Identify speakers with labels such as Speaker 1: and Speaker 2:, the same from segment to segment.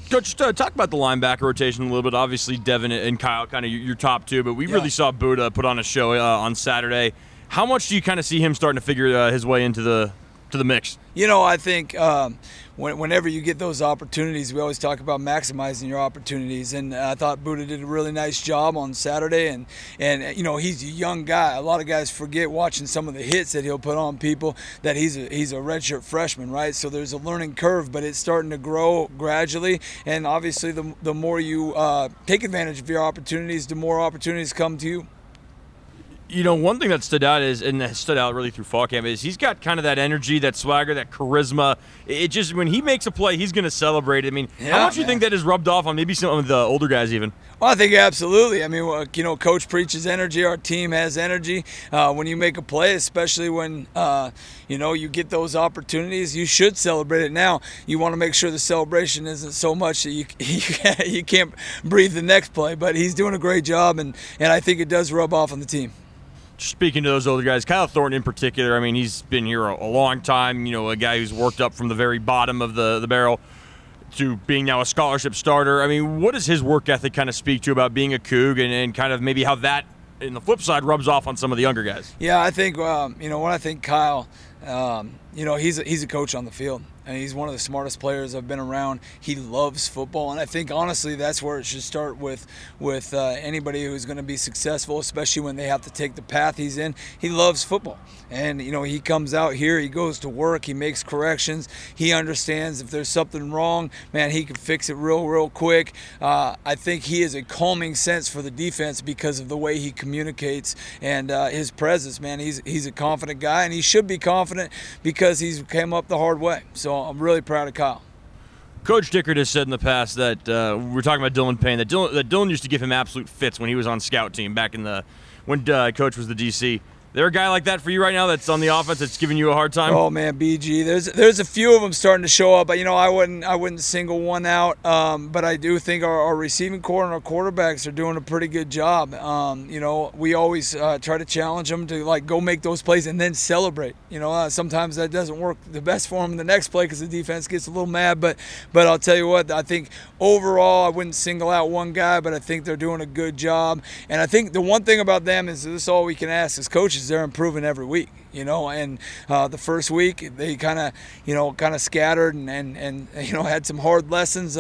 Speaker 1: Coach, talk about the linebacker rotation a little bit. Obviously, Devin and Kyle, kind of your top two, but we really saw Buddha put on a show on Saturday. How much do you kind of see him starting to figure his way into the mix?
Speaker 2: You know, I think whenever you get those opportunities, we always talk about maximizing your opportunities, and I thought Buddha did a really nice job on Saturday, and you know, he's a young guy. A lot of guys forget watching some of the hits that he'll put on people that he's a redshirt freshman, right? So there's a learning curve, but it's starting to grow gradually, and obviously the more you take advantage of your opportunities, the more opportunities come to you.
Speaker 1: You know, one thing that stood out and has stood out really through fall camp is he's got kind of that energy, that swagger, that charisma. It just, when he makes a play, he's going to celebrate. I mean, how much do you think that has rubbed off on maybe some of the older guys even?
Speaker 2: Well, I think absolutely. I mean, you know, Coach preaches energy. Our team has energy. When you make a play, especially when, you know, you get those opportunities, you should celebrate it. Now, you want to make sure the celebration isn't so much that you can't breathe the next play. But he's doing a great job, and I think it does rub off on the team.
Speaker 1: Speaking to those older guys, Kyle Thornton in particular, I mean, he's been here a long time, you know, a guy who's worked up from the very bottom of the barrel to being now a scholarship starter. I mean, what does his work ethic kind of speak to about being a Coug, and kind of maybe how that, in the flip side, rubs off on some of the younger guys?
Speaker 2: Yeah, I think, you know, when I think Kyle, you know, he's a coach on the field. And he's one of the smartest players I've been around. He loves football, and I think honestly that's where it should start with anybody who's going to be successful, especially when they have to take the path he's in. He loves football, and you know, he comes out here, he goes to work, he makes corrections, he understands if there's something wrong, man, he can fix it real quick. I think he is a calming sense for the defense because of the way he communicates and his presence. Man, he's a confident guy, and he should be confident because he's came up the hard way. So I'm really proud of Kyle.
Speaker 1: Coach Dickert has said in the past that we're talking about Dylan Payne, that Dylan used to give him absolute fits when he was on scout team back in when Coach was the DC. There a guy like that for you right now that's on the offense that's giving you a hard time?
Speaker 2: Oh man, BG. There's a few of them starting to show up, but you know, I wouldn't single one out. But I do think our receiving core and our quarterbacks are doing a pretty good job. You know, we always try to challenge them to like go make those plays and then celebrate. You know, sometimes that doesn't work the best for them in the next play because the defense gets a little mad. But I'll tell you what, I think overall I wouldn't single out one guy, but I think they're doing a good job. And I think the one thing about them is this is all we can ask as coaches. They're improving every week, you know, and the first week they kind of scattered and you know, had some hard lessons,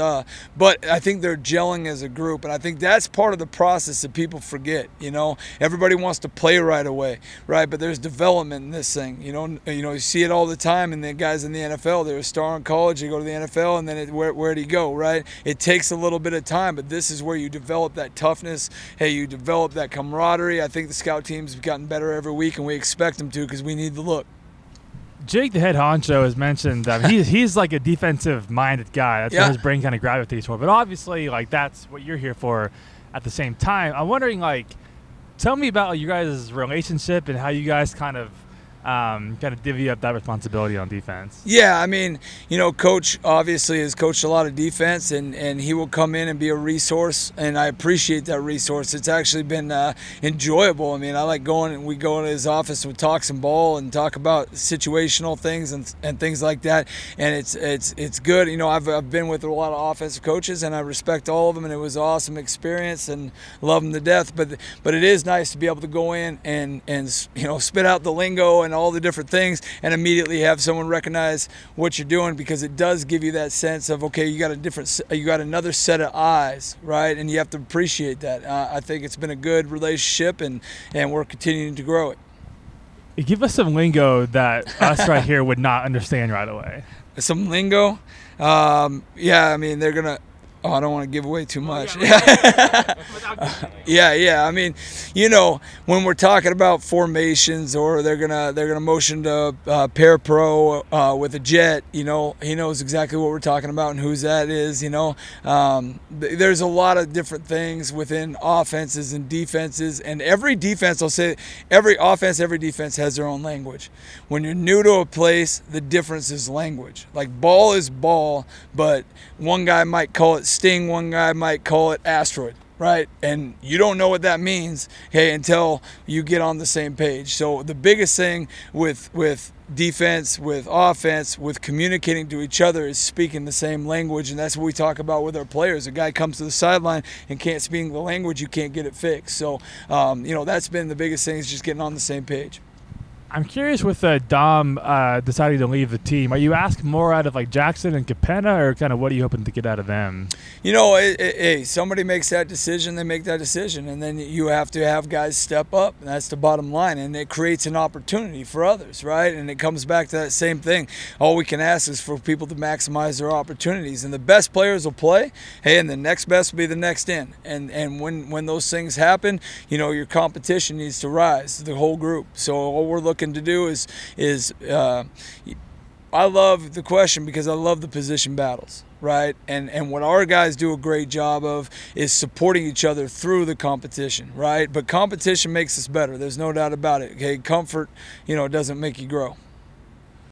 Speaker 2: but I think they're gelling as a group, and I think that's part of the process that people forget. You know, everybody wants to play right away, right? But there's development in this thing. You see it all the time, and the guys in the NFL, they're a star in college, they go to the NFL, and then where'd he go, right? It takes a little bit of time, but this is where you develop that toughness. Hey, you develop that camaraderie. I think the scout team's gotten better every week, and we expect them to because we need the look.
Speaker 3: Jake, the head honcho, has mentioned that he's like a defensive-minded guy. That's what his brain kind of gravitates toward. But obviously, like, that's what you're here for at the same time. I'm wondering, like, tell me about you guys' relationship and how you guys kind of divvy up that responsibility on defense.
Speaker 2: Yeah, I mean, you know, Coach obviously has coached a lot of defense, and he will come in and be a resource, and I appreciate that resource. It's actually been enjoyable. I mean, I like we go into his office and we talk some ball and talk about situational things and things like that, and it's good. You know, I've been with a lot of offensive coaches, and I respect all of them, and it was an awesome experience, and love them to death. But it is nice to be able to go in and you know, spit out the lingo and all the different things and immediately have someone recognize what you're doing, because it does give you that sense of, okay, you got another set of eyes, right? And you have to appreciate that. I think it's been a good relationship, and we're continuing to grow it.
Speaker 3: Give us some lingo that us right here would not understand right away.
Speaker 2: Some lingo? Yeah, I mean, they're going to, oh, I don't want to give away too much. Yeah. I mean, you know, when we're talking about formations, or they're gonna motion to pair pro with a jet, you know, he knows exactly what we're talking about and whose that is. You know, there's a lot of different things within offenses and defenses, and every defense, I'll say, every offense, every defense has their own language. When you're new to a place, the difference is language. Like, ball is ball, but one guy might call it sting, one guy might call it asteroid, right? And you don't know what that means, okay, until you get on the same page. So the biggest thing with defense, with offense, with communicating to each other is speaking the same language, and that's what we talk about with our players. A guy comes to the sideline and can't speak the language, you can't get it fixed. So, that's been the biggest thing, is just getting on the same page.
Speaker 3: I'm curious with Dom deciding to leave the team. Are you asking more out of like Jackson and Capenna, or kind of what are you hoping to get out of them?
Speaker 2: Hey, somebody makes that decision, they make that decision, and then you have to have guys step up, and that's the bottom line, and it creates an opportunity for others, right? And it comes back to that same thing. All we can ask is for people to maximize their opportunities, and the best players will play, hey, and the next best will be the next in. And when those things happen, your competition needs to rise, the whole group. So all we're looking to do is I love the question because I love the position battles, right? And what our guys do a great job of is supporting each other through the competition, right? But competition makes us better. There's no doubt about it. Okay, comfort, doesn't make you grow.